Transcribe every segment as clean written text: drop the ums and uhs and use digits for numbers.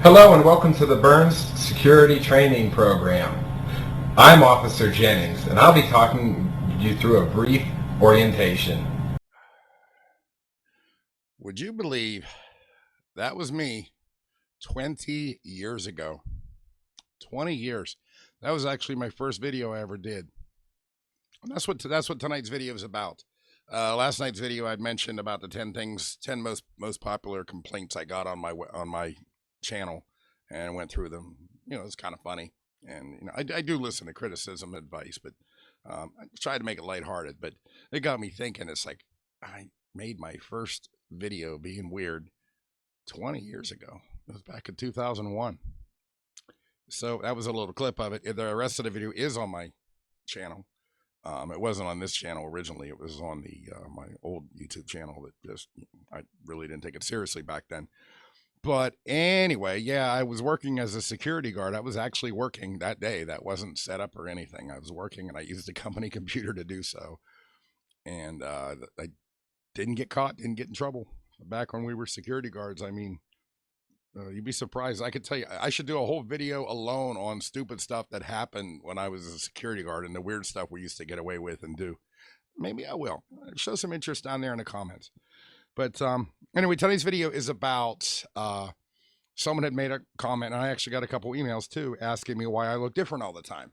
Hello and welcome to the Burns Security Training Program. I'm Officer Jennings and I'll be talking you through a brief orientation. Would you believe that was me 20 years ago? 20 years. That was actually my first video I ever did. And that's what tonight's video is about. Last night's video I'd mentioned about the 10 most popular complaints I got on my channel, and went through them. It's kind of funny, and I do listen to criticism advice, but I try to make it lighthearted. But it got me thinking. It's like I made my first video being weird 20 years ago. It was back in 2001. So that was a little clip of it. The rest of the video is on my channel. It wasn't on this channel originally. It was on the my old YouTube channel that just I really didn't take it seriously back then. But anyway, yeah, I was working as a security guard. I was actually working that day. That wasn't set up or anything. I was working, and I used a company computer to do so. And I didn't get caught, didn't get in trouble. Back when we were security guards, I mean, you'd be surprised. I could tell you, I should do a whole video alone on stupid stuff that happened when I was a security guard and the weird stuff we used to get away with and do. Maybe I will. Show some interest down there in the comments. But anyway, today's video is about someone had made a comment, and I actually got a couple emails too asking me why I look different all the time.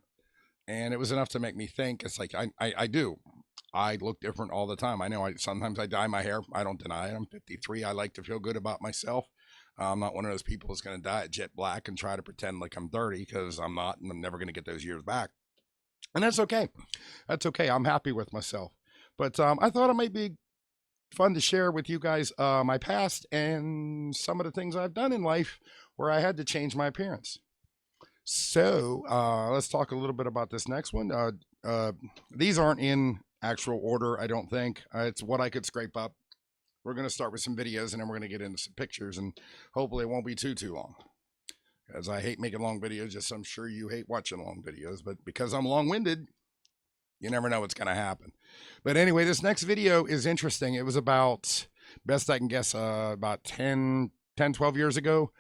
And it was enough to make me think. It's like, I do. I look different all the time. I know sometimes I dye my hair. I don't deny it. I'm 53. I like to feel good about myself. I'm not one of those people that's going to dye it jet black and try to pretend like I'm 30, because I'm not, and I'm never going to get those years back. And that's okay. That's okay. I'm happy with myself. But I thought it might be fun to share with you guys my past and some of the things I've done in life where I had to change my appearance. So let's talk a little bit about this next one. These aren't in actual order, I don't think. It's what I could scrape up. We're going to start with some videos, and then we're going to get into some pictures, and hopefully it won't be too long, as I hate making long videos. Just I'm sure you hate watching long videos, but because I'm long-winded, you never know what's going to happen. But anyway, this next video is interesting. It was about, best I can guess, about 10, 12 years ago.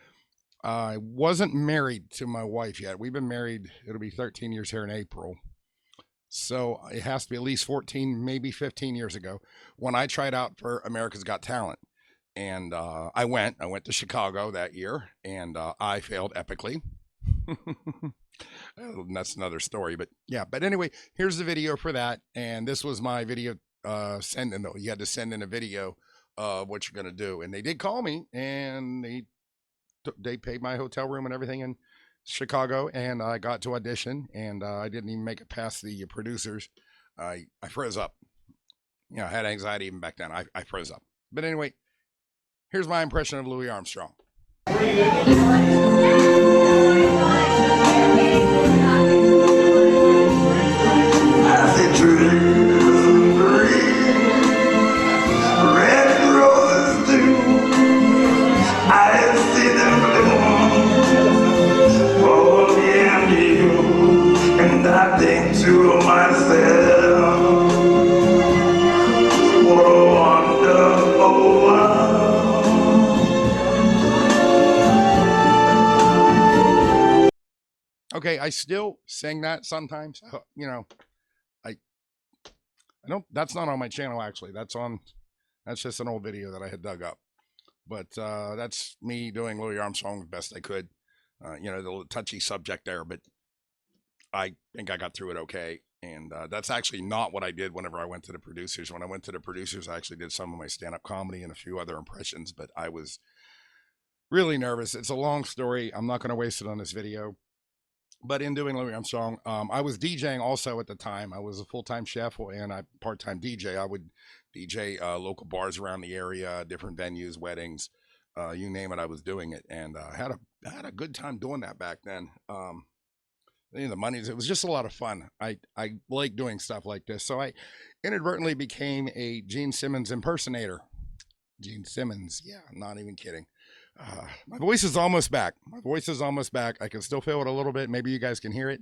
I wasn't married to my wife yet. We've been married, it'll be 13 years here in April. So it has to be at least 14, maybe 15 years ago, when I tried out for America's Got Talent. And I went to Chicago that year, and I failed epically. That's another story, but yeah. But anyway, here's the video for that. And this was my video sending, though. You had to send in a video of what you're going to do. And they did call me, and they paid my hotel room and everything in Chicago, and I got to audition, and I didn't even make it past the producers. I froze up. I had anxiety even back then. I froze up. But anyway, here's my impression of Louis Armstrong. I think to myself, what a wonderful world. Okay, I still sing that sometimes. I don't. That's not on my channel actually. That's just an old video that I had dug up. But that's me doing Louis Armstrong the best I could. The touchy subject there, but I think I got through it okay. And that's actually not what I did whenever I went to the producers. When I went to the producers, I actually did some of my stand-up comedy and a few other impressions, but I was really nervous. It's a long story. I'm not going to waste it on this video. But in doing Louis Armstrong, I was DJing also at the time. I was a full-time chef and a part-time DJ. I would DJ local bars around the area, different venues, weddings, you name it, I was doing it. And I had a good time doing that back then. The money, it was just a lot of fun. I like doing stuff like this. So I inadvertently became a Gene Simmons impersonator. Gene Simmons, yeah, I'm not even kidding. My voice is almost back. My voice is almost back. I can still feel it a little bit. Maybe you guys can hear it.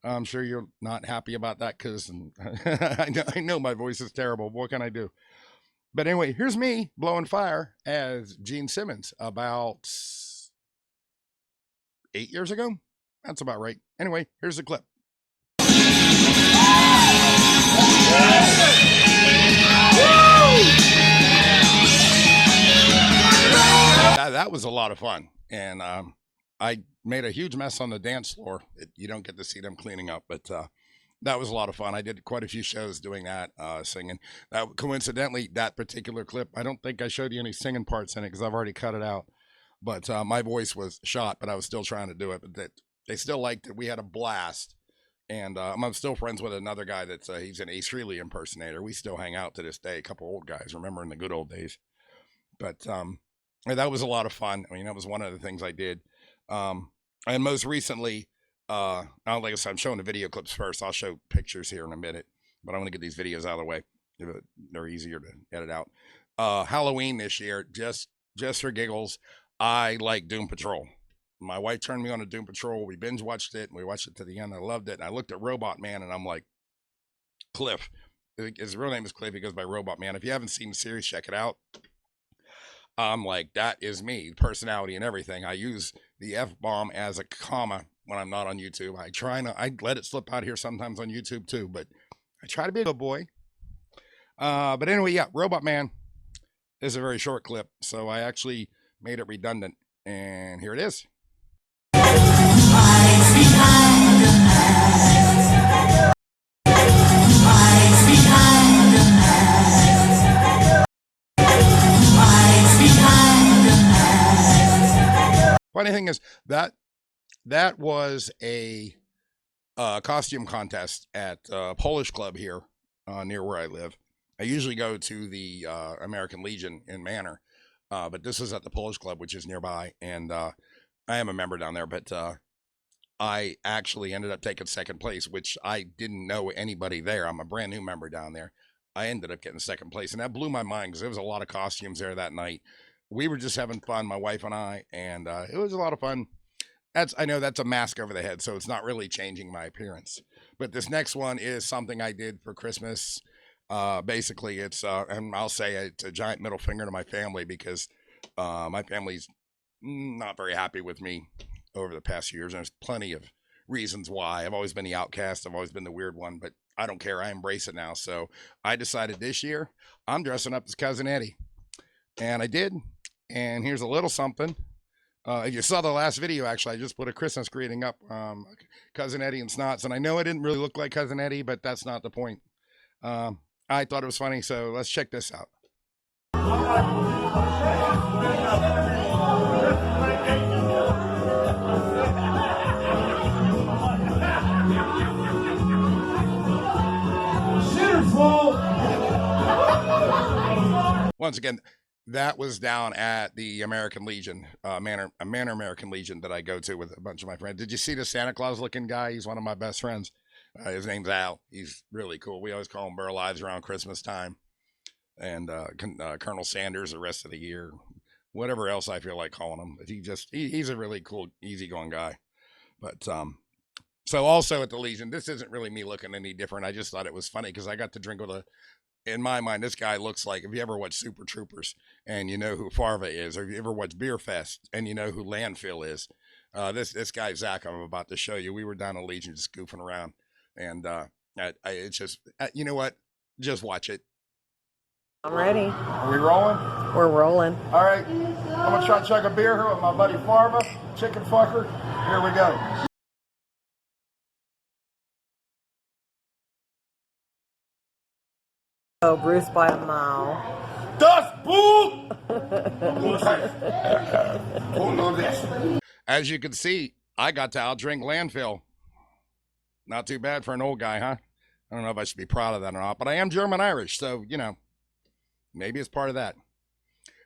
I'm sure you're not happy about that, because I know my voice is terrible. What can I do? But anyway, here's me blowing fire as Gene Simmons about 8 years ago. That's about right. Anyway, here's the clip. That was a lot of fun. And I made a huge mess on the dance floor. You don't get to see them cleaning up, but that was a lot of fun. I did quite a few shows doing that, singing. Coincidentally, that particular clip, I don't think I showed you any singing parts in it because I've already cut it out. But my voice was shot, but I was still trying to do it. But they still liked it. We had a blast. And I'm still friends with another guy that's he's an Ace Frehley impersonator. We still hang out to this day. A couple old guys, remember in the good old days. But that was a lot of fun. I mean, that was one of the things I did. And most recently, like I said, I'm showing the video clips first. I'll show pictures here in a minute, but I want to get these videos out of the way. They're easier to edit out. Halloween this year, just for giggles, I like Doom Patrol. My wife turned me on to Doom Patrol. We binge watched it, and we watched it to the end. I loved it. And I looked at Robot Man, and I'm like, Cliff. His real name is Cliff. He goes by Robot Man. If you haven't seen the series, check it out. I'm like, that is me, personality and everything. I use the F-bomb as a comma when I'm not on YouTube. I let it slip out here sometimes on YouTube too, but I try to be a good boy. But anyway, yeah, Robot Man is a very short clip, so I actually made it redundant, and here it is. Funny thing is that was a costume contest at a Polish club here near where I live. I usually go to the American Legion in Manor, but this was at the Polish club, which is nearby, and I am a member down there. But I actually ended up taking second place, which I didn't know anybody there. I'm a brand new member down there. I ended up getting second place, and that blew my mind because there was a lot of costumes there that night. We were just having fun, my wife and I, and it was a lot of fun. I know that's a mask over the head, so it's not really changing my appearance. But this next one is something I did for Christmas. Basically, it's, and I'll say it's a giant middle finger to my family because my family's not very happy with me over the past years. And there's plenty of reasons why. I've always been the outcast. I've always been the weird one, but I don't care. I embrace it now. So I decided this year I'm dressing up as Cousin Eddie. And I did. And here's a little something. If you saw the last video, actually, I just put a Christmas greeting up, Cousin Eddie and Snots. And I know I didn't really look like Cousin Eddie, but that's not the point. I thought it was funny, so let's check this out. Once again, that was down at the American Legion, Manor American Legion that I go to with a bunch of my friends. Did you see the Santa Claus looking guy? He's one of my best friends. His name's Al. He's really cool. We always call him Burl Ives around Christmas time. And Colonel Sanders the rest of the year. Whatever else I feel like calling him. But he's a really cool, easygoing guy. But so also at the Legion, this isn't really me looking any different. I just thought it was funny because I got to drink with in my mind, this guy looks like, if you ever watch Super Troopers and you know who Farva is, or if you ever watch Beer Fest and you know who Landfill is, this guy, Zach, I'm about to show you, we were down at Legion just goofing around. And it's just, you know what? Just watch it. I'm ready. Are we rolling? We're rolling. All right. I'm going to try to chug a beer here with my buddy Farva, chicken fucker. Here we go. Oh, Bruce by a mile. Das Buch! As you can see, I got to outdrink Landfill. Not too bad for an old guy, huh? I don't know if I should be proud of that or not, but I am German-Irish, so, you know, maybe it's part of that.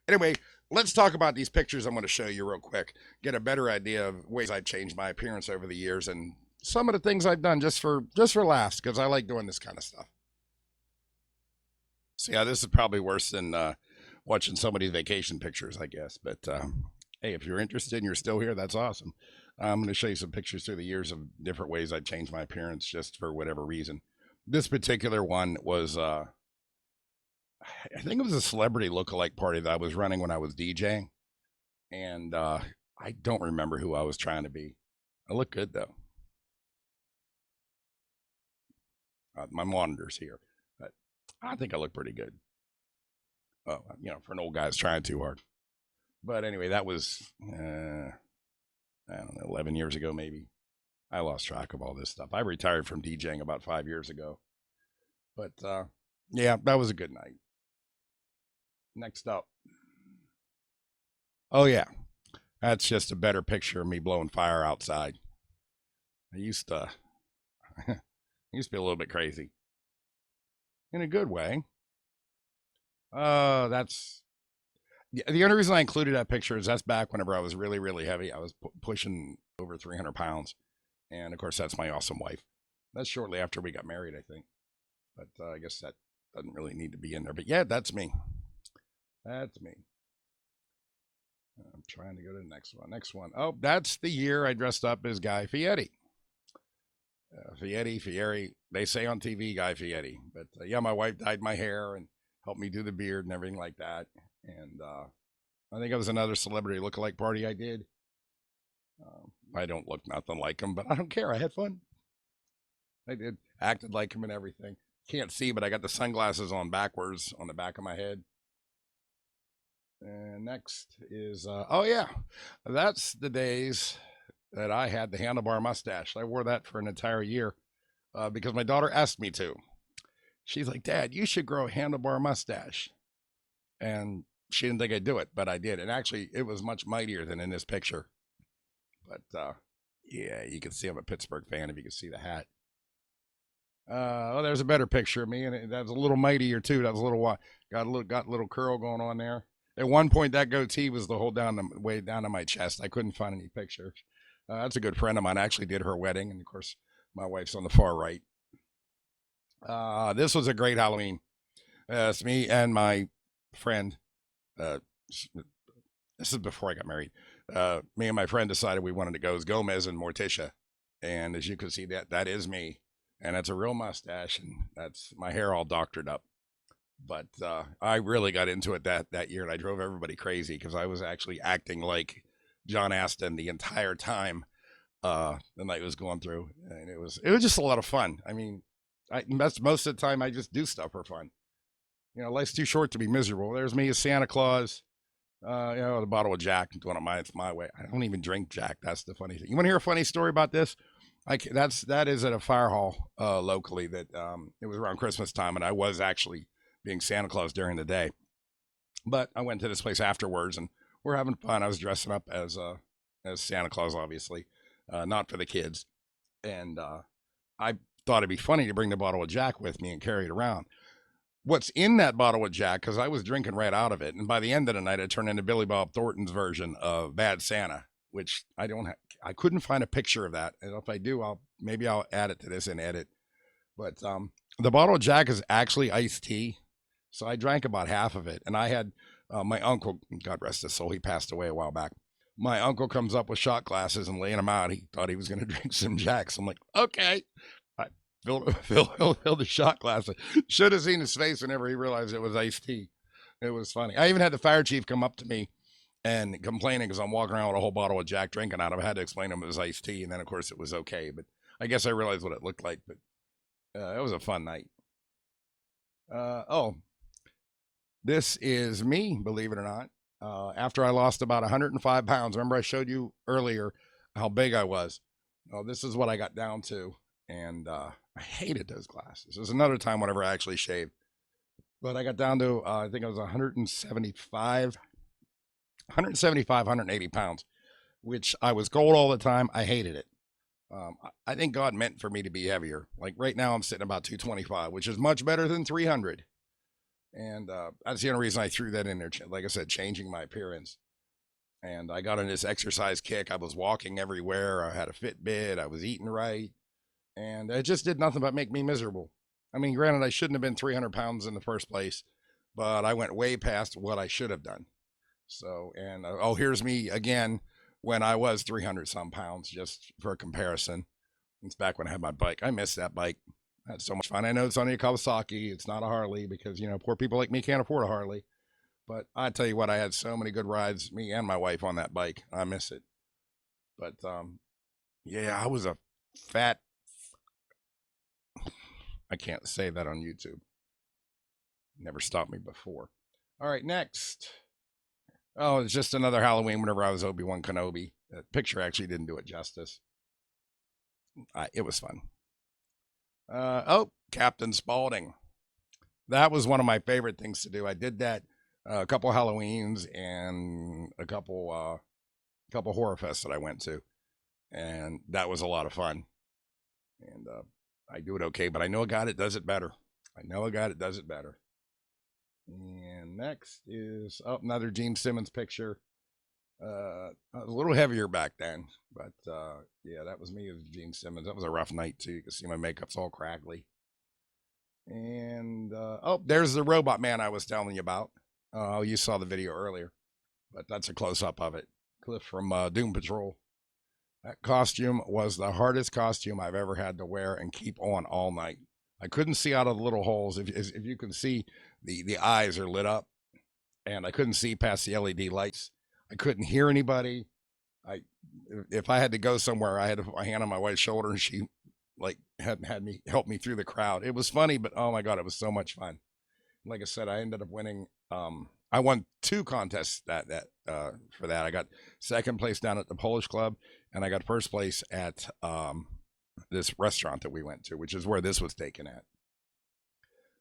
Anyway, let's talk about these pictures I'm going to show you real quick. Get a better idea of ways I've changed my appearance over the years and some of the things I've done just for laughs, because I like doing this kind of stuff. So, yeah, this is probably worse than watching somebody's vacation pictures, I guess. But, hey, if you're interested and you're still here, that's awesome. I'm going to show you some pictures through the years of different ways I've changed my appearance just for whatever reason. This particular one was, I think it was a celebrity lookalike party that I was running when I was DJing. And I don't remember who I was trying to be. I look good though. My monitor's here, but I think I look pretty good. You know, for an old guy that's trying too hard. But anyway, that was, I don't know, 11 years ago maybe. I lost track of all this stuff. I retired from DJing about 5 years ago. But yeah, that was a good night. Next up. Oh yeah, that's just a better picture of me blowing fire outside. I used to be a little bit crazy. In a good way. That's the only reason I included that picture is that's back whenever I was really, really heavy. I was pushing over 300 pounds. And of course, that's my awesome wife. That's shortly after we got married, I think. But I guess that doesn't really need to be in there. But yeah, that's me. That's me. I'm trying to go to the next one. Next one. Oh, that's the year I dressed up as Guy Fieri. Fieri. They say on TV Guy Fieri. But yeah, my wife dyed my hair and helped me do the beard and everything like that. And I think it was another celebrity lookalike party I did. I don't look nothing like him, but I don't care. I had fun. I did. Acted like him and everything. Can't see, but I got the sunglasses on backwards on the back of my head. And next is, oh yeah, that's the days that I had the handlebar mustache. I wore that for an entire year because my daughter asked me to. She's like, Dad, you should grow a handlebar mustache. And she didn't think I'd do it, but I did. And actually, it was much mightier than in this picture. But yeah, you can see I'm a Pittsburgh fan if you can see the hat. Oh, there's a better picture of me, and that was a little mightier too. That was a little got a little curl going on there. At one point, that goatee was the whole way down to my chest. I couldn't find any pictures. That's a good friend of mine. I actually did her wedding, and of course, my wife's on the far right. This was a great Halloween. It's me and my friend. This is before I got married. Me and my friend decided we wanted to go as Gomez and Morticia, and as you can see, that is me, and that's a real mustache, and that's my hair all doctored up. But I really got into it that year, and I drove everybody crazy because I was actually acting like John Astin the entire time the night was going through, and it was just a lot of fun. I mean, that's most of the time I just do stuff for fun. You know, life's too short to be miserable. There's me as Santa Claus. You know, the bottle of Jack, doing it my way. I don't even drink Jack. That's the funny thing. You want to hear a funny story about this? That is at a fire hall locally. That it was around Christmas time, and I was actually being Santa Claus during the day. But I went to this place afterwards, and we're having fun. I was dressing up as Santa Claus, obviously, not for the kids. And I thought it'd be funny to bring the bottle of Jack with me and carry it around. What's in that bottle of Jack, because I was drinking right out of it, and by the end of the night, I turned into Billy Bob Thornton's version of Bad Santa, which I couldn't find a picture of that. And if I do, maybe I'll add it to this and edit. But the bottle of Jack is actually iced tea. So I drank about half of it, and I had my uncle, God rest his soul, he passed away a while back. My uncle comes up with shot glasses and laying them out. He thought he was going to drink some Jack. So I'm like, okay. I filled the shot glasses. Should have seen his face whenever he realized it was iced tea. It was funny. I even had the fire chief come up to me and complaining because I'm walking around with a whole bottle of Jack drinking out of it. I had to explain to him it was iced tea, and then, of course, it was okay. But I guess I realized what it looked like. But it was a fun night. This is me, believe it or not. After I lost about 105 pounds, remember I showed you earlier how big I was. Oh, this is what I got down to, and I hated those glasses. There's another time whenever I actually shaved, but I got down to I think it was 180 pounds, which I was cold all the time. I hated it. I think God meant for me to be heavier. Like right now, I'm sitting about 225, which is much better than 300. And that's the only reason I threw that in there. Like I said, changing my appearance. And I got on this exercise kick. I was walking everywhere. I had a Fitbit. I was eating right. And it just did nothing but make me miserable. I mean, granted, I shouldn't have been 300 pounds in the first place, but I went way past what I should have done. So, and here's me again when I was 300 some pounds, just for a comparison. It's back when I had my bike. I miss that bike. That's so much fun. I know it's only a Kawasaki. It's not a Harley because, you know, poor people like me can't afford a Harley. But I tell you what, I had so many good rides, me and my wife on that bike. I miss it. But yeah, I was a fat. I can't say that on YouTube. Never stopped me before. All right, next. Oh, it's just another Halloween whenever I was Obi-Wan Kenobi. That picture actually didn't do it justice. It was fun. Oh, Captain Spaulding. That was one of my favorite things to do. I did that a couple Halloweens and a couple horror fests that I went to, and that was a lot of fun. And I do it okay, but I know a guy that does it better. And next is another Gene Simmons picture. I was a little heavier back then, but yeah, that was me as Gene Simmons. That was a rough night too. You can see my makeup's all crackly. And oh, there's the Robot Man I was telling you about. Oh, you saw the video earlier, but that's a close-up of it. Cliff from Doom Patrol. That costume was the hardest costume I've ever had to wear and keep on all night. I couldn't see out of the little holes. If you can see, the eyes are lit up, and I couldn't see past the LED lights. I couldn't hear anybody. If I had to go somewhere, I had to put my hand on my wife's shoulder, and she like had me help me through the crowd. It was funny, but oh my God, it was so much fun. Like I said, I ended up winning. I won 2 contests for that. I got second place down at the Polish Club, and I got first place at this restaurant that we went to, which is where this was taken at.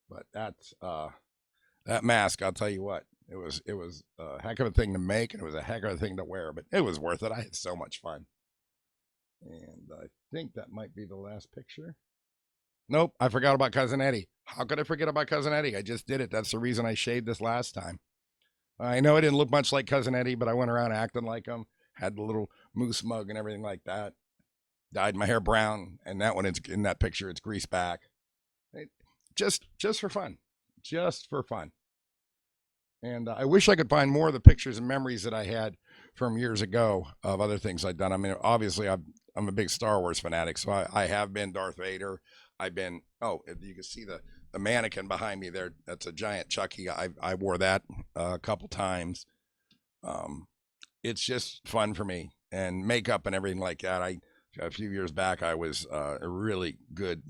But that mask, I'll tell you what, it was a heck of a thing to make, and it was a heck of a thing to wear, but it was worth it. I had so much fun. And I think that might be the last picture. Nope, I forgot about Cousin Eddie. How could I forget about Cousin Eddie? I just did it. That's the reason I shaved this last time. I know I didn't look much like Cousin Eddie, but I went around acting like him. Had the little moose mug and everything like that. Dyed my hair brown, and that one, in that picture, it's greased back. Just for fun. Just for fun. And I wish I could find more of the pictures and memories that I had from years ago of other things I'd done. I mean, obviously, I'm a big Star Wars fanatic, so I have been Darth Vader. I've been, you can see the mannequin behind me there. That's a giant Chucky. I wore that a couple times. It's just fun for me. And makeup and everything like that. A few years back, I was a really good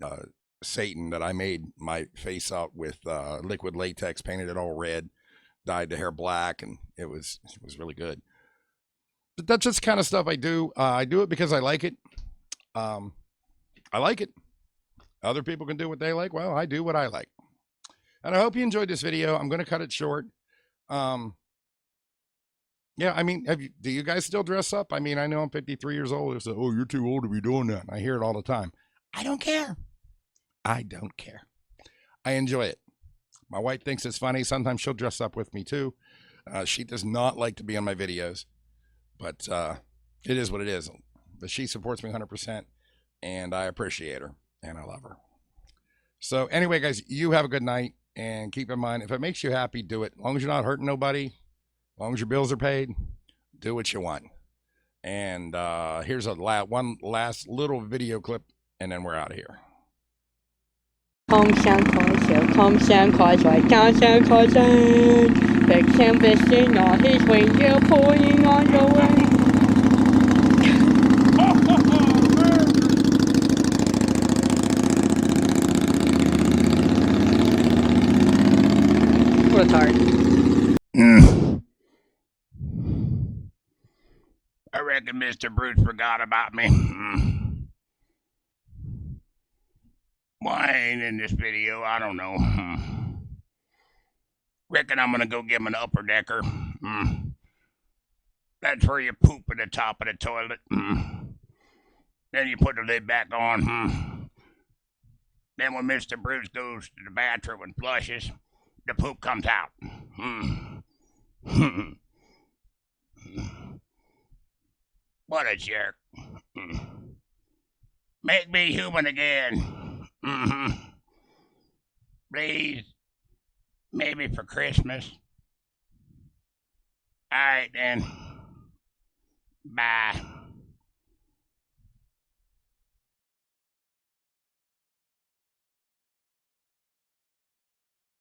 Satan that I made my face out with liquid latex, painted it all red, dyed the hair black, and it was really good. But that's just the kind of stuff I do. I do it because I like it. I like it. Other people can do what they like. Well, I do what I like. And I hope you enjoyed this video. I'm going to cut it short. Yeah, I mean, do you guys still dress up? I mean, I know I'm 53 years old. They say, oh, you're too old to be doing that. And I hear it all the time. I don't care. I don't care. I enjoy it. My wife thinks it's funny. Sometimes she'll dress up with me too. She does not like to be on my videos, but it is what it is. But she supports me 100%, and I appreciate her, and I love her. So anyway, guys, you have a good night, and keep in mind, if it makes you happy, do it. As long as you're not hurting nobody, as long as your bills are paid, do what you want. And here's one last little video clip, and then we're out of here. 空山口水，空山口水，高山口水。Big Sam fishing on his way, you're pulling on the way. Retard. I reckon Mr. Bruce forgot about me. Why I ain't in this video? I don't know. Reckon I'm gonna go give him an upper decker. That's where you poop at the top of the toilet. Then you put the lid back on. Then when Mr. Bruce goes to the bathroom and flushes, the poop comes out. What a jerk. Make me human again. Please. Maybe for Christmas. All right, then. Bye.